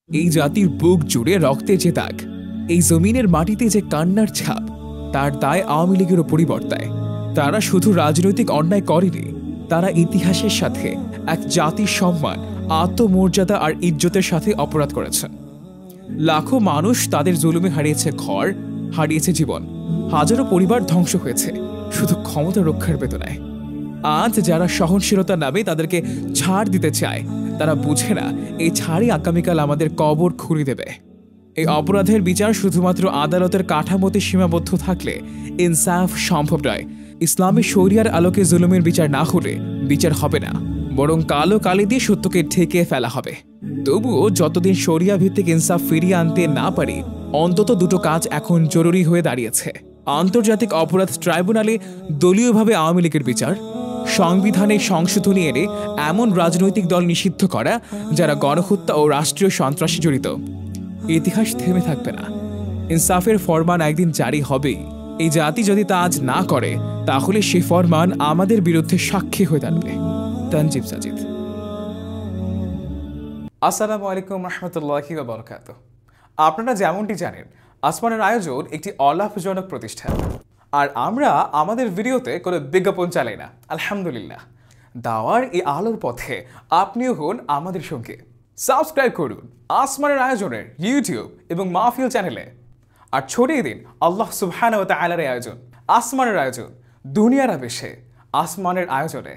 এই জাতির বুক জুড়ে রক্তের যে দাগ, এই জমিনের মাটিতে যে কান্নার ছাপ, তার দায় আওয়ামী লীগের ওপরই বর্তায়। তারা শুধু রাজনৈতিক অন্যায় করেনি, তারা ইতিহাসের সাথে এক জাতির সম্মান, আত্মমর্যাদা আর ইজ্জতের সাথে অপরাধ করেছেন। লাখো মানুষ তাদের জুলুমে হারিয়েছে ঘর, হারিয়েছে জীবন, হাজারো পরিবার ধ্বংস হয়েছে শুধু ক্ষমতা রক্ষার বেদনায়। আজ যারা সহনশীলতার নামে তাদেরকে ছাড় দিতে চায়, তারা বুঝে না এই ছাড়ই আগামীকাল আমাদের কবর খুঁড়ে দেবে। এই অপরাধের বিচার শুধুমাত্র আদালতের কাঠামোতে সীমাবদ্ধ থাকলে ইনসাফ সম্ভব নয়। ইসলামী শরিয়ার আলোকে জুলুমের বিচার না হলে বিচার হবে না, বরং কালো কালি দিয়ে সত্যকে ঢেকে ফেলা হবে। তবুও যতদিন শরিয়া ভিত্তিক ইনসাফ ফিরিয়ে আনতে না পারি, অন্তত দুটো কাজ এখন জরুরি হয়ে দাঁড়িয়েছে: আন্তর্জাতিক অপরাধ ট্রাইব্যুনালে দলীয়ভাবে আওয়ামী লীগের বিচার, সংবিধানে সংশোধনী এনে এমন রাজনৈতিক দল নিষিদ্ধ করা যারা গণহত্যা ও রাষ্ট্রীয় সন্ত্রাসে জড়িত। ইতিহাস থেমে থাকবে না, ইনসাফের ফরমান একদিন জারি হবেই। এই জাতি যদি তা আজ না করে, তাহলে সে ফরমান আমাদের বিরুদ্ধে সাক্ষী হয়ে দাঁড়াবে। তানজিব সাজিদ। আসসালামু আলাইকুম রহমতুল্লাহি ওয়া বারাকাতুহু। আপনারা যেমনটি জানেন, আসমানের আয়োজন একটি অলাভজনক প্রতিষ্ঠান, আর আমরা আমাদের ভিডিওতে কোনো বিজ্ঞাপন চালাই না। আলহামদুলিল্লাহ, দাওয়ার এই আলোর পথে আপনিও হন আমাদের সঙ্গে। সাবস্ক্রাইব করুন আসমানের আয়োজনের ইউটিউব এবং মাহফিল চ্যানেলে, আর ছড়িয়ে দিন আল্লাহ সুবহানাহু ওয়া তাআলার আয়োজন, আসমানের আয়োজন, দুনিয়ার আবেশে আসমানের আয়োজনে।